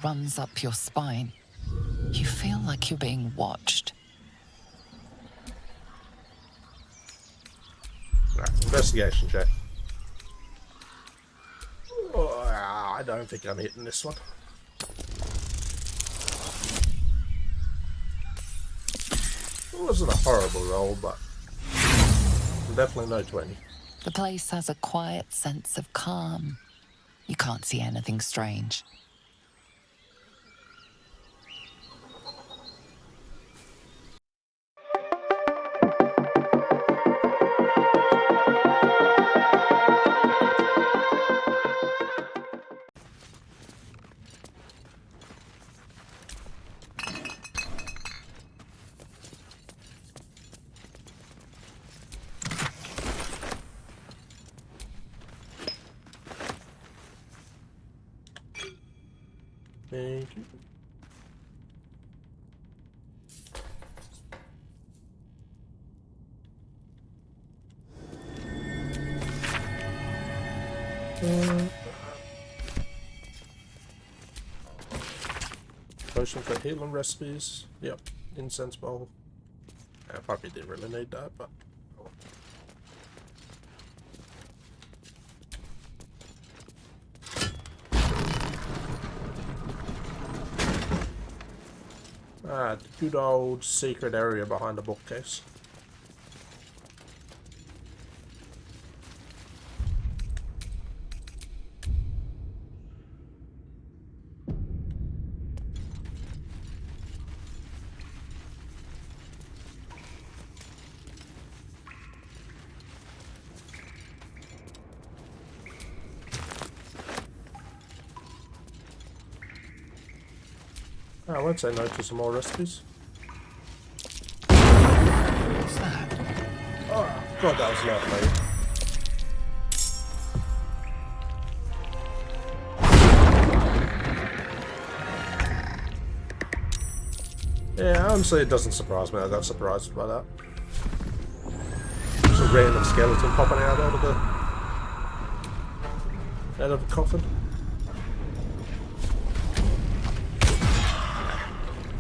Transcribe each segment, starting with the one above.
runs up your spine. You feel like you're being watched. Right, investigation check. Oh, I don't think I'm hitting this one. It wasn't a horrible roll, but definitely no 20. The place has a quiet sense of calm. You can't see anything strange. Thank you. Potion for healing recipes. Yep. Incense bowl. I probably didn't really need that, but. Ah, the good old secret area behind the bookcase. I won't say no to some more recipes. What's that? Oh, God, that was not me. Yeah, honestly, it doesn't surprise me. I got surprised by that. Just a random skeleton popping out of the coffin.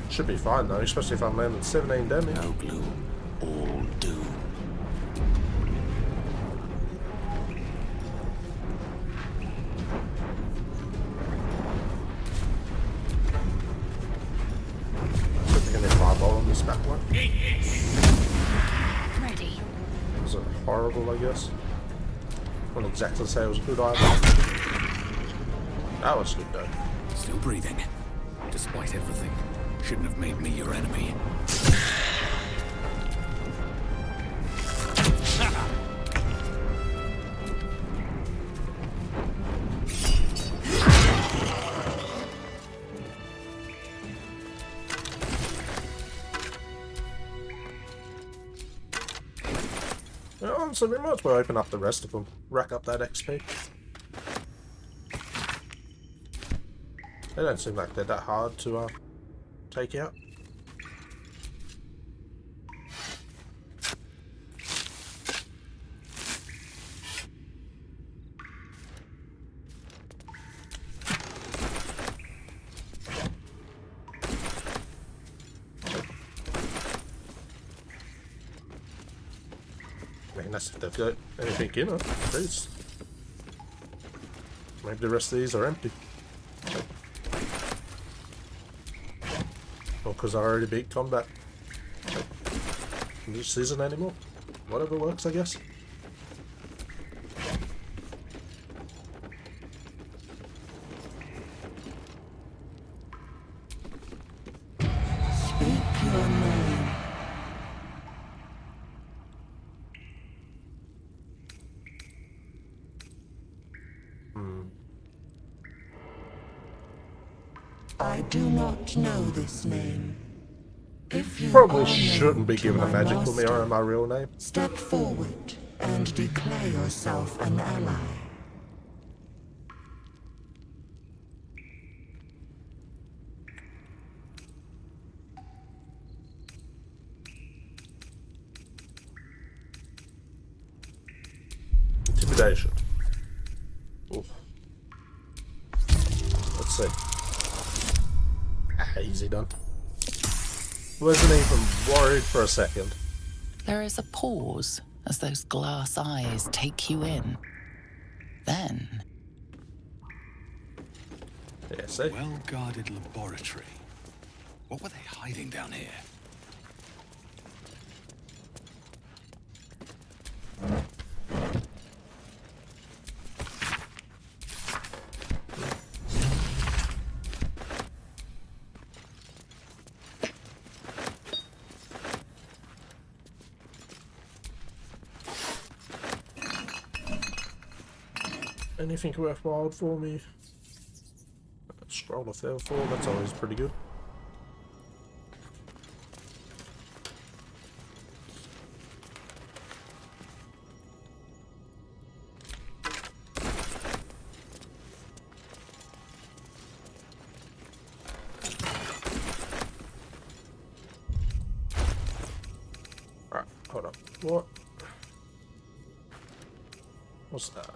Should be fine though, especially if I'm landing 17 damage. No glue, all doom. So they're gonna fireball on this back one. Ready. Was it horrible, I guess? Wouldn't exactly say it was a good either. That was good though. Still breathing, despite everything. Shouldn't have made me your enemy. Yeah, honestly, we might as well open up the rest of them. Rack up that XP. They don't seem like they're that hard to take out. I mean, that's if they've got anything in it. Jeez. Maybe the rest of these are empty. Or because I already beat combat. This isn't anymore. Whatever works, I guess. Speak your name. I do not know this name. If you Probably are shouldn't known be to given a my magical master, mirror in my real name. step forward and declare yourself an ally. Intimidation. Oof. Let's see. Easy done. Wasn't even worried for a second. There is a pause as those glass eyes take you in. Then, Yeah, see? Well-guarded laboratory. What were they hiding down here? Anything worthwhile for me? Scroll of Therefore, that's always pretty good. Alright, hold up. What? What's that?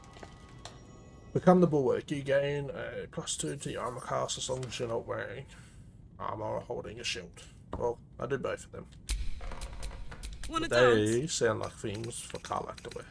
Become the Bulwark. You gain a +2 to your armor class as long as you're not wearing armor or holding a shield. Well, I do both of them. But they sound like themes for Karlach to wear.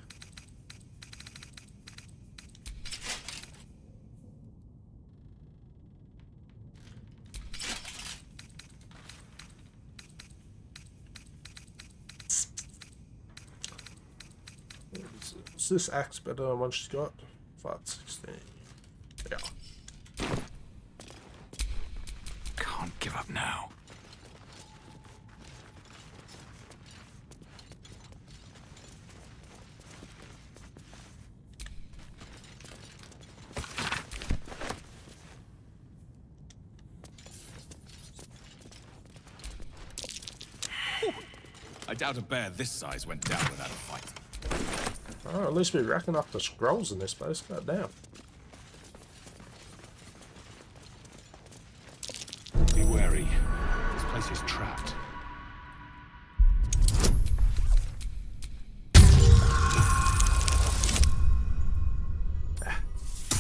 Is this axe better than one she's got? 516. Yeah. Can't give up now. I doubt a bear this size went down without a fight. Oh, at least we're racking up the scrolls in this place. God damn. Be wary. This place is trapped.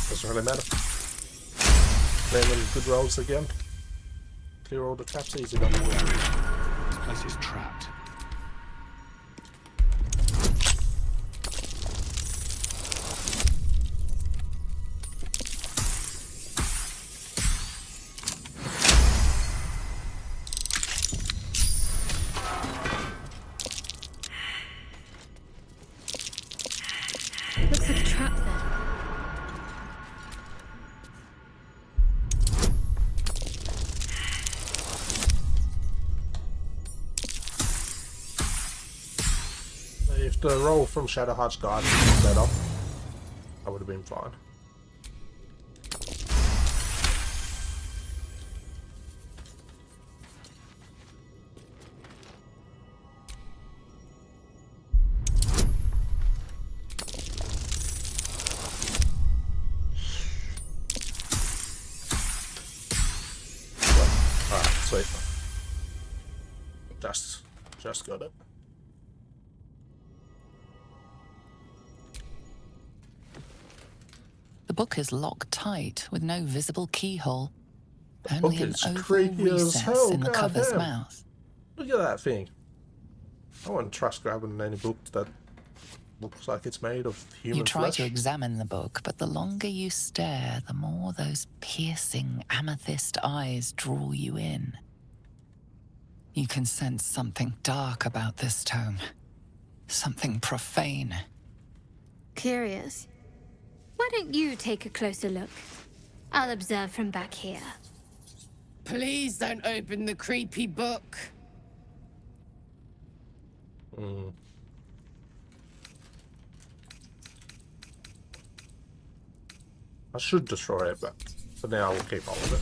Doesn't really matter. Landing good rolls again. Clear all the traps easy. Be wary. This place is trapped. Looks like a trap there. If the roll from Shadowheart's Guide was better, I would have been fine. Alright, sweet. Just got it. the book is locked tight with no visible keyhole. The Only book an is oval creepy as recess hell, in the cover's goddamn. mouth. Look at that thing. I wouldn't trust grabbing any book that looks like it's made of human You try flesh. to examine the book, but the longer you stare, the more those piercing amethyst eyes draw you in. You can sense something dark about this tome. Something profane. Curious. Why don't you take a closer look? I'll observe from back here. Please don't open the creepy book. I should destroy it, but for now we'll keep all of it.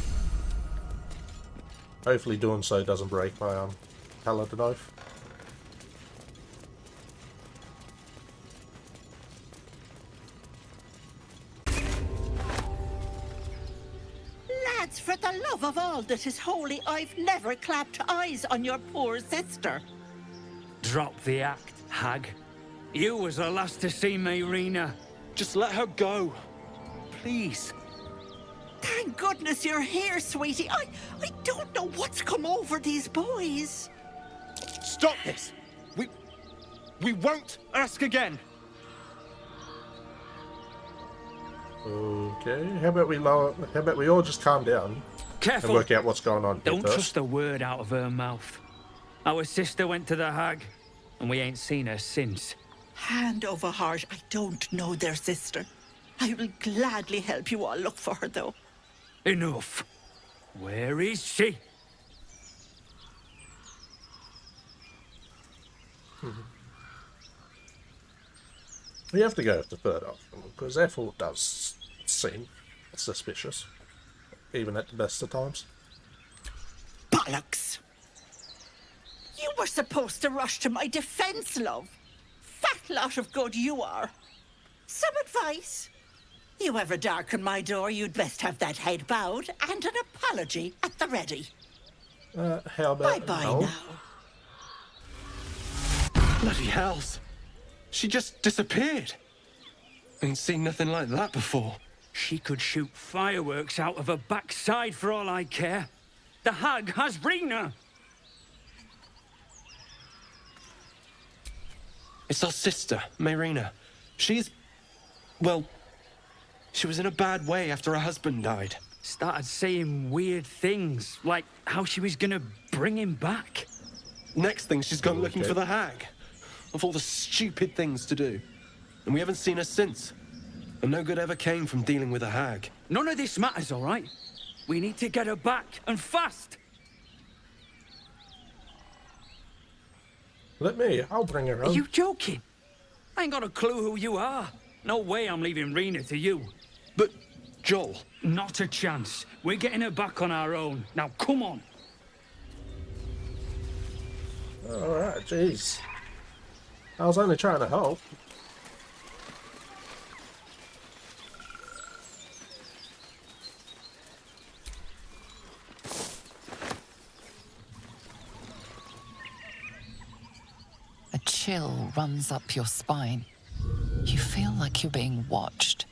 Hopefully doing so doesn't break my paladin oath. Lads, for the love of all that is holy, I've never clapped eyes on your poor sister. Drop the act, hag. You was the last to see me, Rena. Just let her go. Please. Thank goodness you're here, sweetie. I don't know what's come over these boys. Stop this! We won't ask again! Okay, how about we all just calm down Careful! and work out what's going on here Don't first. trust a word out of her mouth. Our sister went to the hag, and we ain't seen her since. Hand over heart, I don't know their sister. I will gladly help you all look for her, though. Enough. Where is she? We have to go with the third option, because Ethel does seem suspicious, even at the best of times. Bollocks! You were supposed to rush to my defense, love. Fat lot of good you are. Some advice? You ever darken my door, you'd best have that head bowed and an apology at the ready. How about Bye-bye no? now. Bloody hells! She just disappeared! Ain't seen nothing like that before. She could shoot fireworks out of her backside for all I care. The hag has Rena! It's our sister, Mayrina. She's... well... she was in a bad way after her husband died. Started saying weird things, like how she was gonna bring him back. Next thing, she's gone looking for the hag. Of all the stupid things to do. And we haven't seen her since. And no good ever came from dealing with a hag. None of this matters, all right? We need to get her back, and fast! I'll bring her Are home. you joking? I ain't got a clue who you are. No way I'm leaving Rena to you. But, Joel... Not a chance. We're getting her back on our own. Now, come on. Alright, jeez. I was only trying to help. A chill runs up your spine. You feel like you're being watched.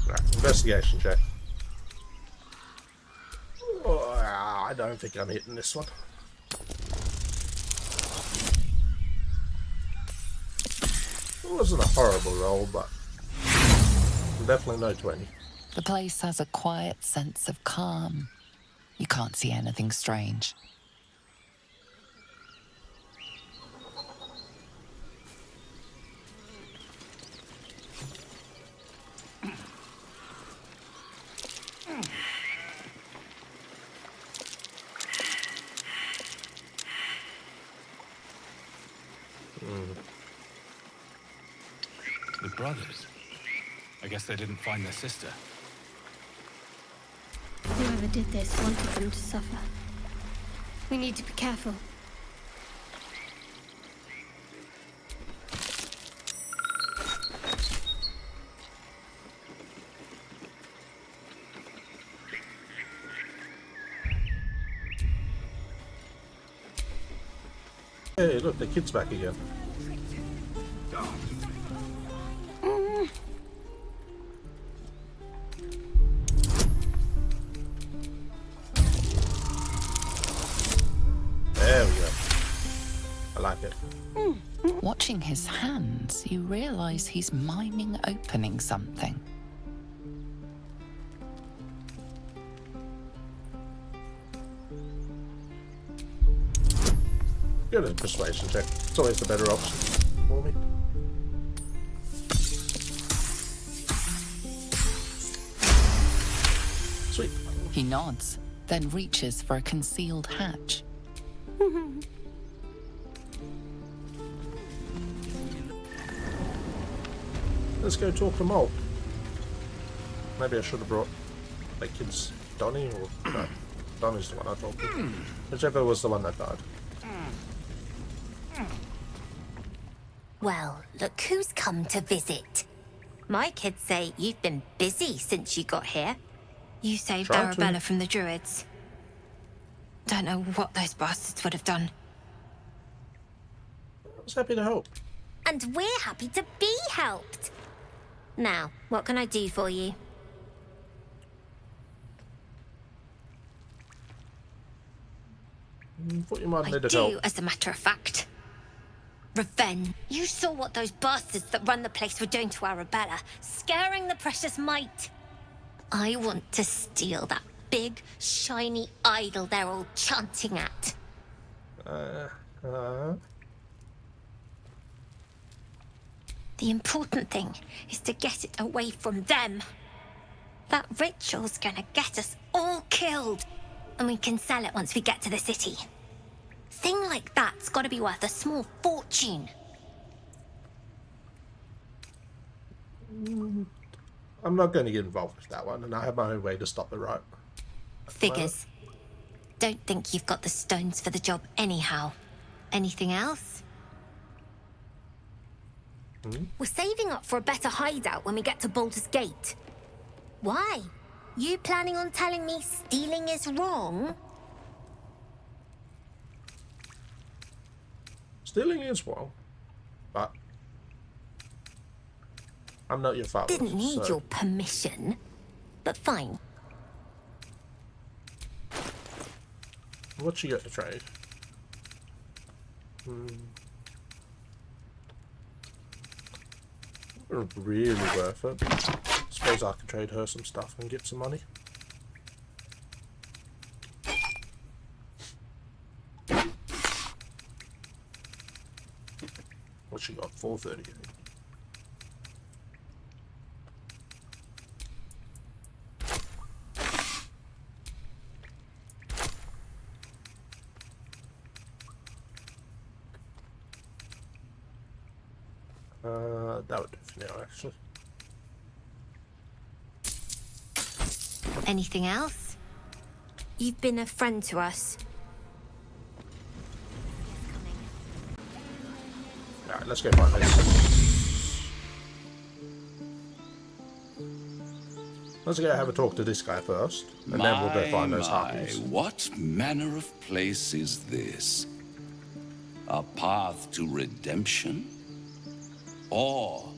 Right, investigation check. Oh, I don't think I'm hitting this one. It wasn't a horrible roll, but definitely no 20. The place has a quiet sense of calm. You can't see anything strange. The brothers. I guess they didn't find their sister. Whoever did this wanted them to suffer. We need to be careful. Hey, look, the kid's back again. There we go. I like it. Watching his hands, you realize he's miming opening something. Good at persuasion check. It's always the better option for me. Sweet. He nods, then reaches for a concealed hatch. Let's go talk to Mole. Maybe I should have brought like kids Donnie or no. Donnie's the one I talked to. Whichever was the one that died. Well, look who's come to visit. My kids say you've been busy since you got here. You saved Try to. Arabella from the Druids. Don't know what those bastards would have done. I was happy to help. And we're happy to be helped. Now, what can I do for you? Thought you might I need do, help. as a matter of fact. Revenge. You saw what those bastards that run the place were doing to Arabella, scaring the precious mite. I want to steal that big, shiny idol they're all chanting at. The important thing is to get it away from them. That ritual's gonna get us all killed, and we can sell it once we get to the city. Thing like that's gotta be worth a small fortune. I'm not going to get involved with that one, and I have my own way to stop the rope. Figures. Don't think you've got the stones for the job anyhow. Anything else? We're saving up for a better hideout when we get to Baldur's Gate. Why? You planning on telling me stealing is wrong? Stealing is wrong, but I'm not your father. Didn't need so... your permission, but fine. What you got to trade? Really worth it. Suppose I can trade her some stuff and get some money. What she got? 438. That would do for now, actually. Anything else? You've been a friend to us. Alright, let's go find this. Let's go have a talk to this guy first, and then we'll go find those harpies. What manner of place is this? A path to redemption? Or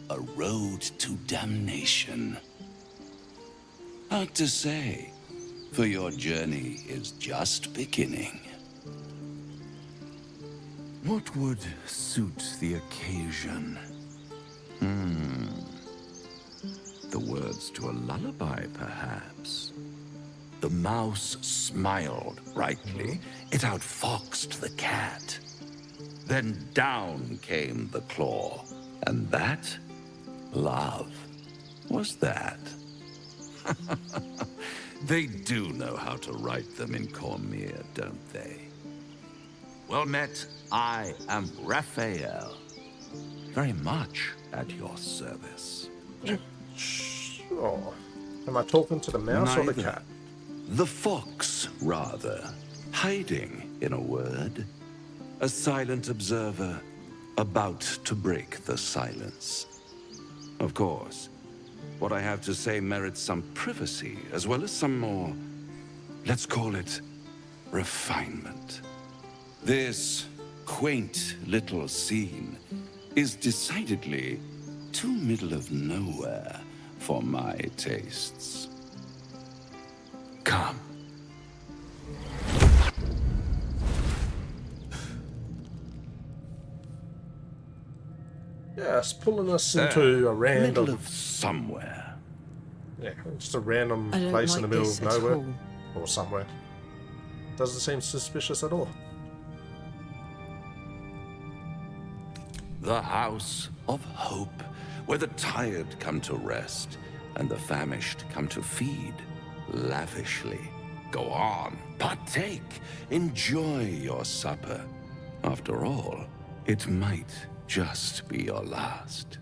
a road to damnation? Hard to say, for your journey is just beginning. What would suit the occasion? The words to a lullaby, perhaps. The mouse smiled brightly. It outfoxed the cat. Then down came the claw. And that, love, was that. They do know how to write them in Cormier, don't they? Well met, I am Raphael. Very much at your service. Sure. Am I talking to the mouse or the cat? The fox, rather. Hiding, in a word. A silent observer, about to break the silence. Of course, what I have to say merits some privacy, as well as some more, let's call it, refinement. This quaint little scene is decidedly too middle of nowhere for my tastes. Come. Yes, pulling us into a random... Middle of somewhere. Yeah, just a random I don't place in like the middle this of at nowhere. all. Or somewhere. Doesn't seem suspicious at all. The House of Hope, where the tired come to rest and the famished come to feed lavishly. Go on, partake, enjoy your supper. After all, it might just be your last.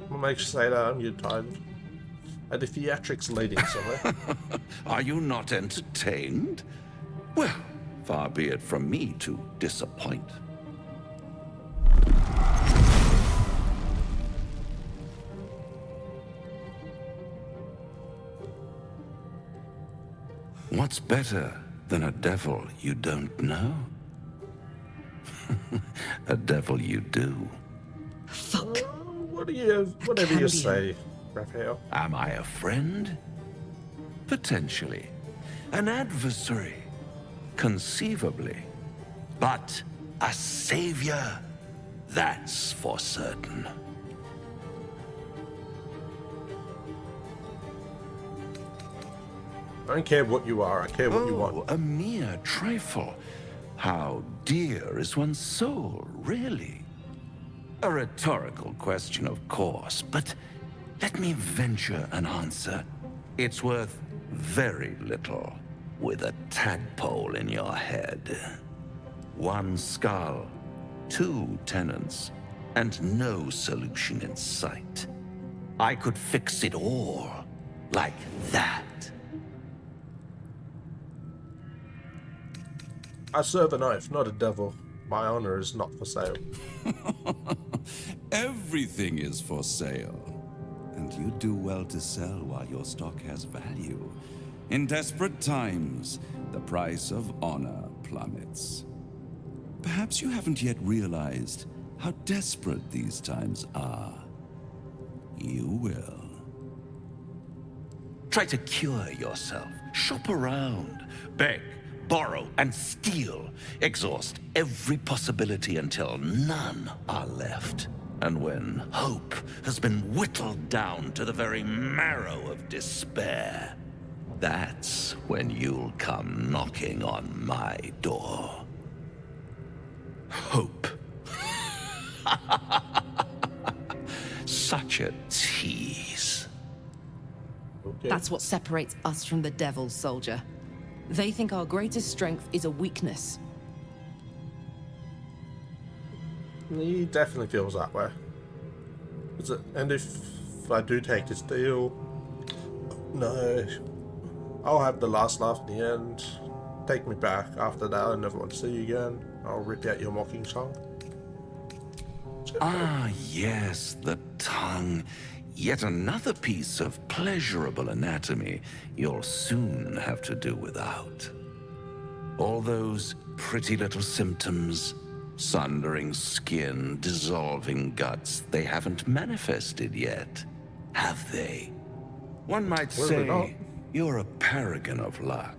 What makes you say that? I'm getting tired. Are the theatrics leading somewhere? Are you not entertained? Well, far be it from me to disappoint. What's better than a devil you don't know? A devil you do. Fuck. Whatever you say, Raphael. Am I a friend? Potentially. An adversary? Conceivably. But a savior? That's for certain. I don't care what you are, I care what you want. A mere trifle. How dear is one's soul, really? A rhetorical question, of course, but let me venture an answer. It's worth very little with a tadpole in your head. One skull, 2 tenants, and no solution in sight. I could fix it all like that. I serve a knife, not a devil. My honor is not for sale. Everything is for sale. And you do well to sell while your stock has value. In desperate times, the price of honor plummets. Perhaps you haven't yet realized how desperate these times are. You will. Try to cure yourself. Shop around. Beg, borrow, and steal. Exhaust every possibility until none are left. And when hope has been whittled down to the very marrow of despair, that's when you'll come knocking on my door. Hope. Such a tease. Okay. That's what separates us from the devil, soldier. They think our greatest strength is a weakness. He definitely feels that way. And if I do take this deal, no, I'll have the last laugh at the end. Take me back. After that, I never want to see you again. I'll rip out your mocking tongue. Ah, yes, the tongue. Yet another piece of pleasurable anatomy you'll soon have to do without. All those pretty little symptoms, sundering skin, dissolving guts, they haven't manifested yet, have they? One might say you're a paragon of luck.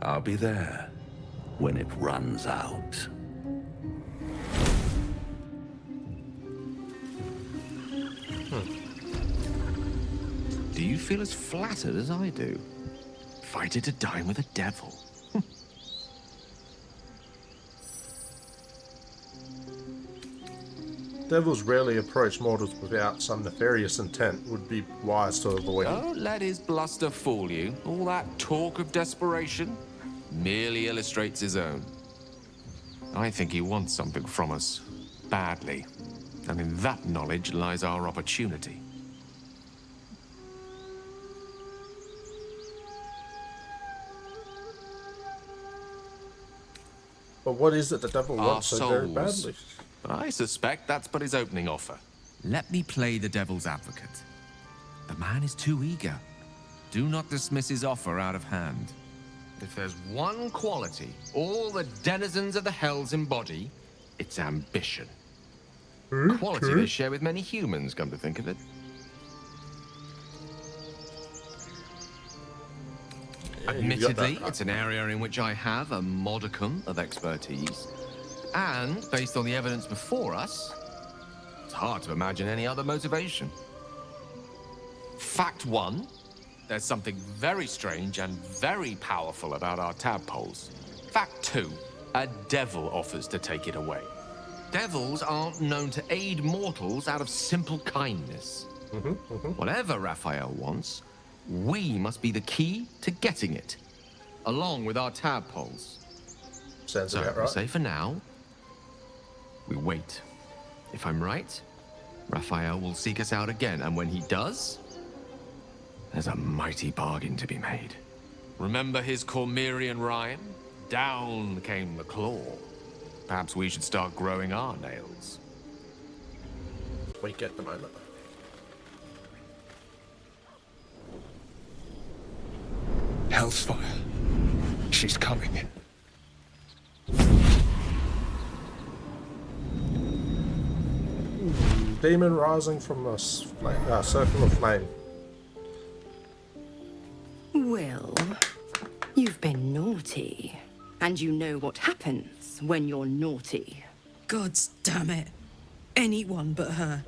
I'll be there when it runs out. Do you feel as flattered as I do? Invited to dine with a devil. Devils rarely approach mortals without some nefarious intent. Would be wise to avoid. Don't let his bluster fool you. All that talk of desperation merely illustrates his own. I think he wants something from us, badly. And in that knowledge lies our opportunity. But what is it the devil wants so very badly? But I suspect that's but his opening offer. Let me play the devil's advocate. The man is too eager. Do not dismiss his offer out of hand. If there's one quality all the denizens of the hells embody, it's ambition. Quality they share with many humans, come to think of it. Admittedly, it's an area in which I have a modicum of expertise. And, based on the evidence before us, it's hard to imagine any other motivation. Fact 1, there's something very strange and very powerful about our tadpoles. Fact 2, a devil offers to take it away. Devils aren't known to aid mortals out of simple kindness. Whatever Raphael wants, we must be the key to getting it, along with our tadpoles. Sounds So, about right. say for now, we wait. If I'm right, Raphael will seek us out again, and when he does, there's a mighty bargain to be made. Remember his Cormyrean rhyme? Down came the claw. Perhaps we should start growing our nails. Weak at the moment. Hell's fire. She's coming. demon rising from a circle of flame. Wyll, you've been naughty. And you know what happens when you're naughty. Gods damn it. Anyone but her.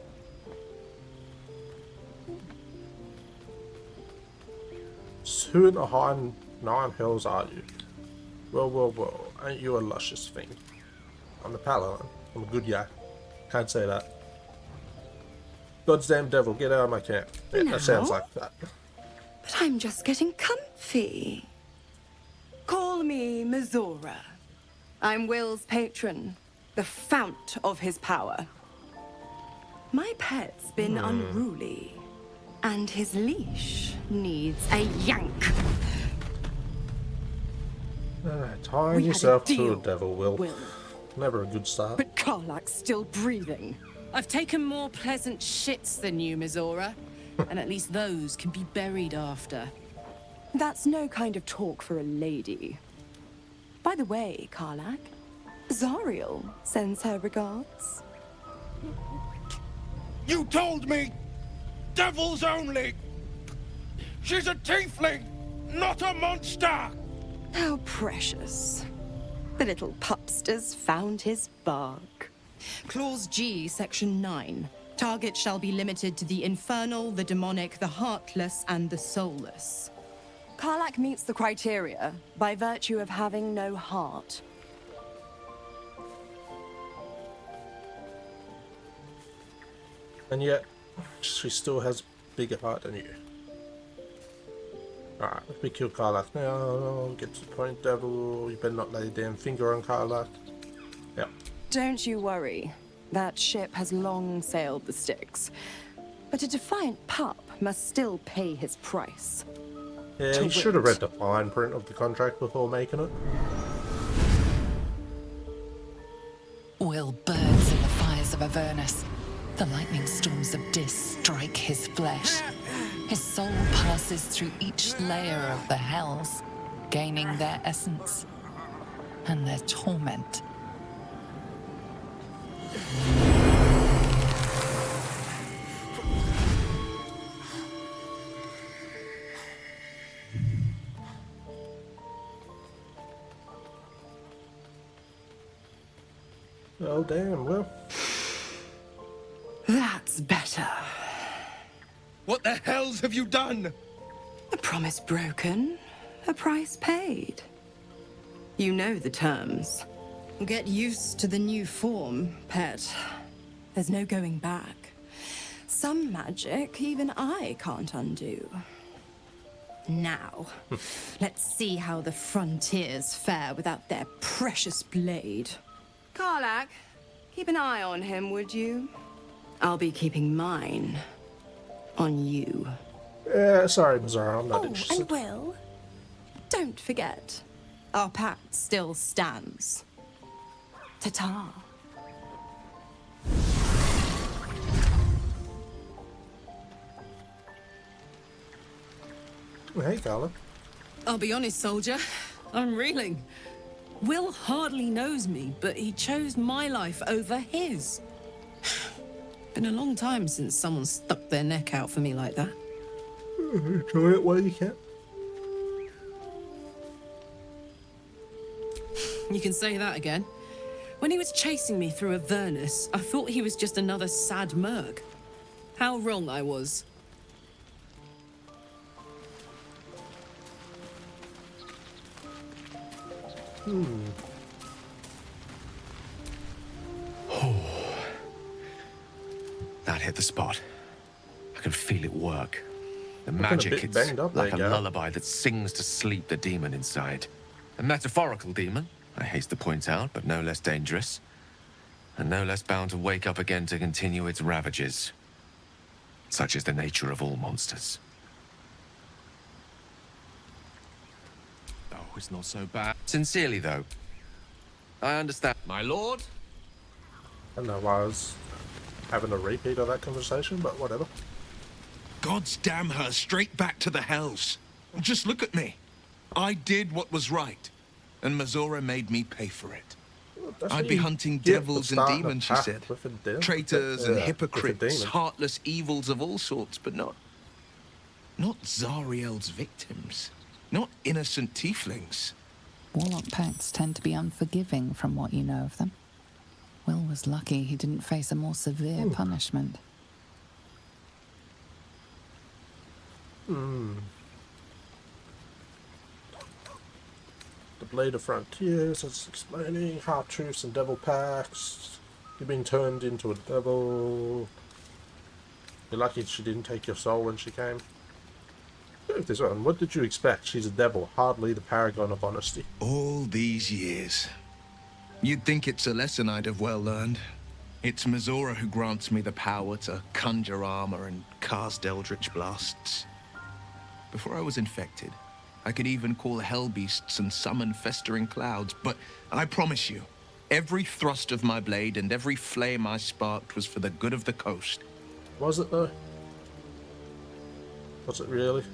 So who in the high nine hills are you? Well, ain't you a luscious thing? I'm the paladin. I'm a good guy. Can't say that. Goddamn devil, get out of my camp. Yeah, that sounds like that. But I'm just getting comfy. Call me Mizora. I'm Wyll's patron, the fount of his power. My pet's been unruly, and his leash needs a yank. Tying yourself to a devil, Wyll. Never a good start. But Karlach's still breathing. I've taken more pleasant shits than you, Mizora. And at least those can be buried after. That's no kind of talk for a lady. By the way, Karlach, Zariel sends her regards. You told me! Devils only! She's a tiefling, not a monster! How precious. The little pupster's found his bark. Clause G, Section 9. Target shall be limited to the infernal, the demonic, the heartless, and the soulless. Karlach meets the criteria by virtue of having no heart. And yet, she still has a bigger heart than you. Alright, if we kill Karlach now, get to the point, devil. You better not lay a damn finger on Karlach. Yep. Don't you worry. That ship has long sailed the Styx. But a defiant pup must still pay his price. Yeah, you should have read the fine print of the contract before making it. Wyll burns in the fires of Avernus. The lightning storms of Dis strike his flesh. His soul passes through each layer of the hells, gaining their essence and their torment. Oh, damn, Wyll. That's better. What the hells have you done? A promise broken, a price paid. You know the terms. Get used to the new form, pet. There's no going back. Some magic even I can't undo. Now, let's see how the frontiers fare without their precious blade. Karlach, keep an eye on him, would you? I'll be keeping mine on you. Sorry, Mizora, I'm not interested. And Wyll, don't forget, our pact still stands. Ta-ta. Hey, Karlach. I'll be honest, soldier. I'm reeling. Wyll hardly knows me, but he chose my life over his. Been a long time since someone stuck their neck out for me like that. Enjoy it while you can. You can say that again. When he was chasing me through Avernus, I thought he was just another sad merc. How wrong I was. That hit the spot. I can feel it work. The Looking a magic, bit it's banged up like a there, Gav. lullaby that sings to sleep the demon inside. A metaphorical demon, I haste to point out, but no less dangerous. And no less bound to wake up again to continue its ravages. Such is the nature of all monsters. Oh, it's not so bad. Sincerely, though. I understand. My lord? I don't know why I was having a repeat of that conversation, but whatever. Gods damn her straight back to the hells. Just look at me. I did what was right, and Mizora made me pay for it. I'd be hunting devils and demons, she said. Traitors and hypocrites, heartless evils of all sorts, but not Zariel's victims. Not innocent tieflings. Warlock pacts tend to be unforgiving from what you know of them. Wyll was lucky he didn't face a more severe punishment. The Blade of Frontiers, it's explaining half truths and devil pacts. You've been turned into a devil. You're lucky she didn't take your soul when she came. This one, what did you expect? She's a devil, hardly the paragon of honesty. All these years. You'd think it's a lesson I'd have well learned. It's Mizora who grants me the power to conjure armor and cast eldritch blasts. Before I was infected, I could even call hell beasts and summon festering clouds, but I promise you, every thrust of my blade and every flame I sparked was for the good of the coast. Was it though? Was it really?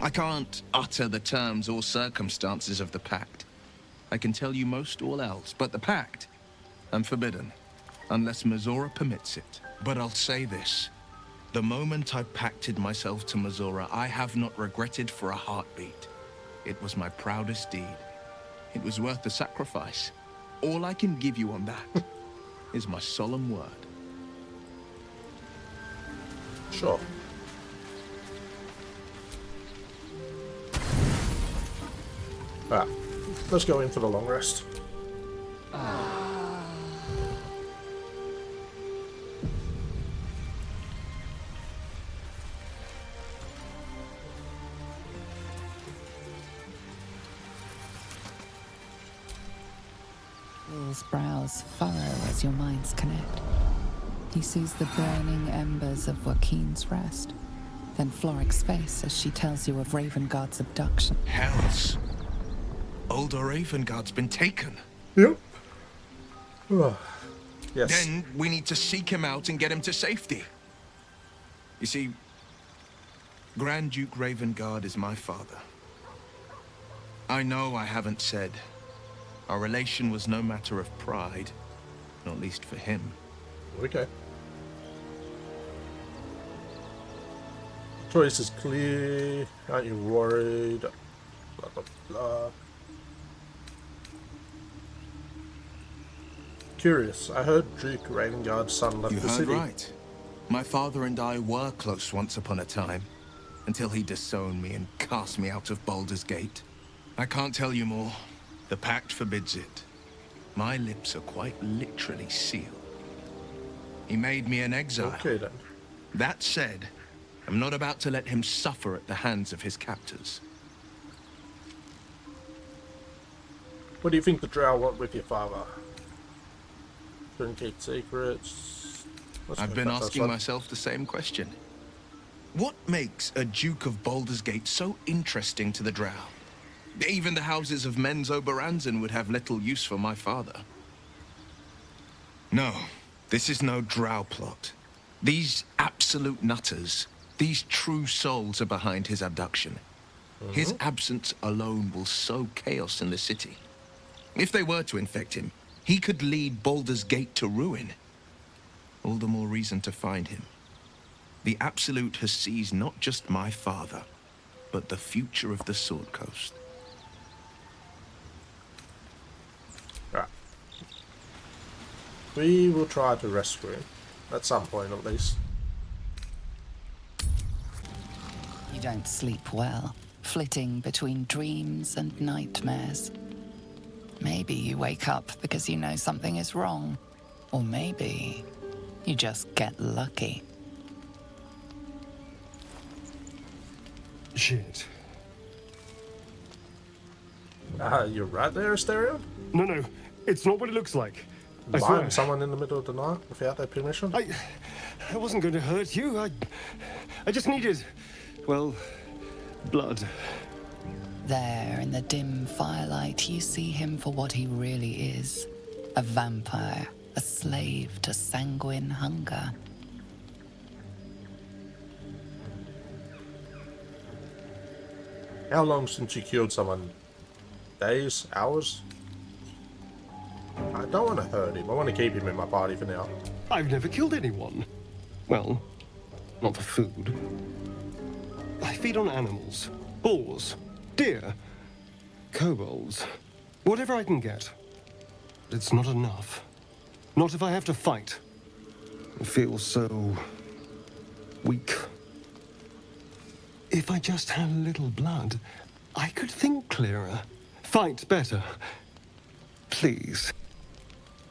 I can't utter the terms or circumstances of the pact. I can tell you most all else, but the pact, I'm forbidden, unless Mizora permits it. But I'll say this. The moment I pacted myself to Mizora, I have not regretted for a heartbeat. It was my proudest deed. It was worth the sacrifice. All I can give you on that is my solemn word. Sure. Alright, let's go in for the long rest. Wyll's brows furrow as your minds connect. He sees the burning embers of Joaquin's rest, then Floric's face as she tells you of Ravengard's abduction. Hells. Older Ravengard's been taken. Yep. Yes. Then we need to seek him out and get him to safety. You see, Grand Duke Ravengard is my father. I know I haven't said. Our relation was no matter of pride, not least for him. Okay. Choice is clear. Aren't you worried? Blah blah blah. Curious. I heard Duke Ravengard's son left the city. You heard right. My father and I were close once upon a time, until he disowned me and cast me out of Baldur's Gate. I can't tell you more. The pact forbids it. My lips are quite literally sealed. He made me an exile. Okay then. That said, I'm not about to let him suffer at the hands of his captors. What do you think the Drow want with your father? Couldn't keep secrets. I've been asking myself the same question. What makes a Duke of Baldur's Gate so interesting to the Drow? Even the houses of Menzoberranzan would have little use for my father. No, this is no Drow plot. These absolute nutters, these true souls are behind his abduction. His absence alone will sow chaos in the city. If they were to infect him, he could lead Baldur's Gate to ruin. All the more reason to find him. The Absolute has seized not just my father, but the future of the Sword Coast. Right. We will try to rescue him. At some point, at least. You don't sleep well, flitting between dreams and nightmares. Maybe you wake up because you know something is wrong. Or maybe you just get lucky. Shit. You're right there, Asteria? No, it's not what it looks like. I Lying swear. someone in the middle of the night without their permission? I wasn't going to hurt you. I just needed, well, blood. There, in the dim firelight, you see him for what he really is. A vampire, a slave to sanguine hunger. How long since you killed someone? Days? Hours? don't want to hurt him. I want to keep him in my party for now. I've never killed anyone. Well, not for food. I feed on animals. Boars. Deer. Kobolds. Whatever I can get. But it's not enough. Not if I have to fight. I feel so... weak. If I just had a little blood, I could think clearer. Fight better. Please.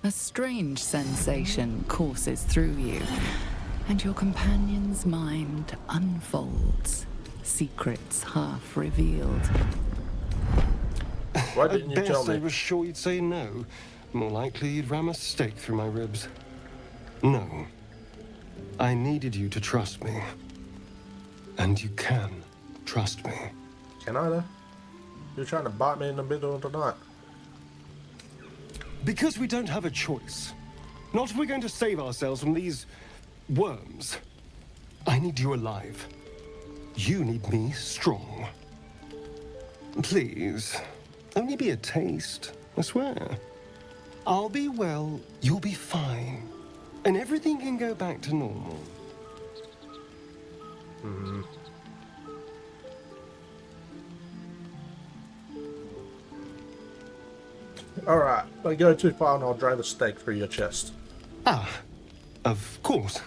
A strange sensation courses through you, and your companion's mind unfolds, secrets half revealed. Why didn't you tell me? I was sure you'd say no. More likely you'd ram a stake through my ribs. No. I needed you to trust me. And you can trust me. Can I though? You're trying to bite me in the middle of the night. Because we don't have a choice. Not if we're going to save ourselves from these... worms. I need you alive. You need me strong. Please. Only be a taste, I swear. I'll be well, you'll be fine. And everything can go back to normal. Hmm. Alright, don't go too far and I'll drive a stake through your chest. Ah, of course.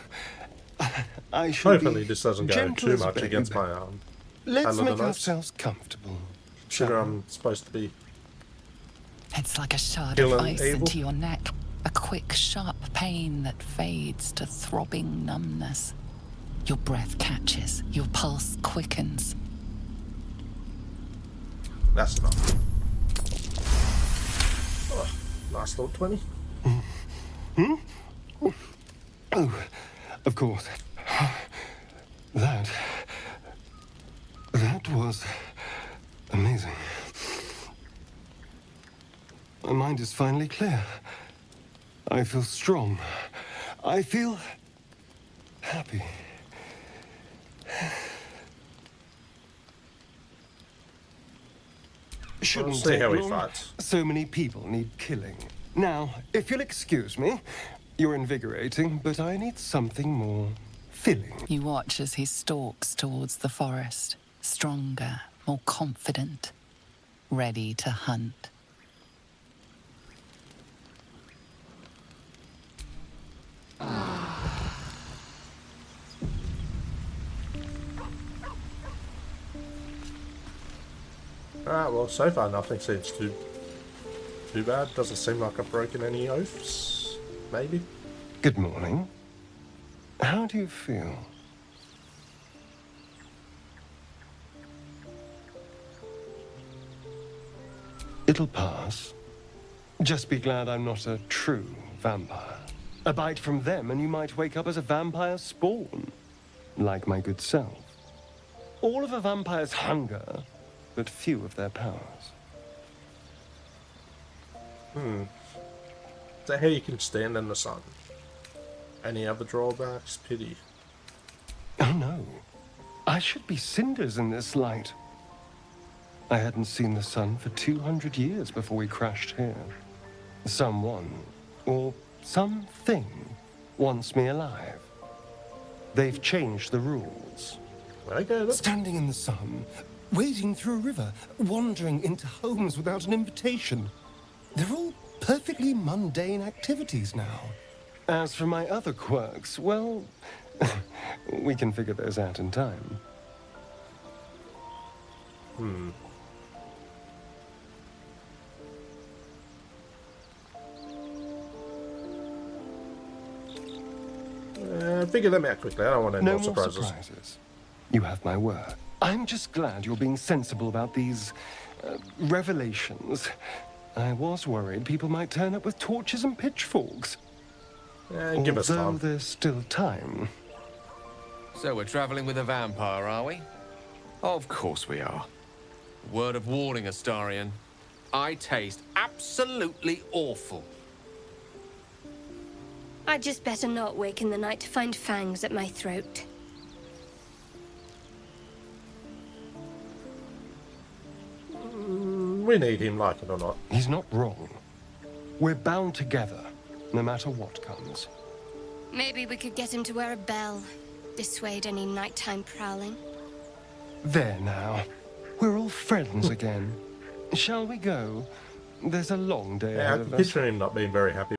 I should Hopefully this doesn't go too much against my arm. Let's make ourselves comfortable. Sure, I'm supposed to be... It's like a shard Ill of and ice able? into your neck, a quick, sharp pain that fades to throbbing numbness. Your breath catches, your pulse quickens. That's enough. Oh, nice little 20. Hmm? Oh, of course. That was amazing. My mind is finally clear. I feel strong. I feel happy. Shouldn't see take how he long. fights. So many people need killing. Now, if you'll excuse me, you're invigorating, but I need something more filling. You watch as he stalks towards the forest, stronger, more confident, ready to hunt. Alright, well, so far nothing seems too bad. Doesn't seem like I've broken any oaths. Maybe. Good morning. How do you feel? It'll pass. Just be glad I'm not a true vampire. A bite from them and you might wake up as a vampire spawn. Like my good self. All of a vampire's hunger, but few of their powers. So how you can stand in the sun. Any other drawbacks? Pity. Oh no. I should be cinders in this light. I hadn't seen the sun for 200 years before we crashed here. Someone, or something, wants me alive. They've changed the rules. Okay, standing in the sun, wading through a river, wandering into homes without an invitation. They're all perfectly mundane activities now. As for my other quirks, well, we can figure those out in time. Figure them out quickly. I don't want any No more more surprises. You have my word. I'm just glad you're being sensible about these revelations. I was worried people might turn up with torches and pitchforks. Give us Although time. there's still time. So we're traveling with a vampire, are we? Of course we are. Word of warning, Astarion. I taste absolutely awful. I'd just better not wake in the night to find fangs at my throat. We need him, like it or not. He's not wrong. We're bound together, no matter what comes. Maybe we could get him to wear a bell. Dissuade any nighttime prowling. There now. We're all friends again. Shall we go? There's a long day Yeah, I ahead can of us. picture him not being very happy.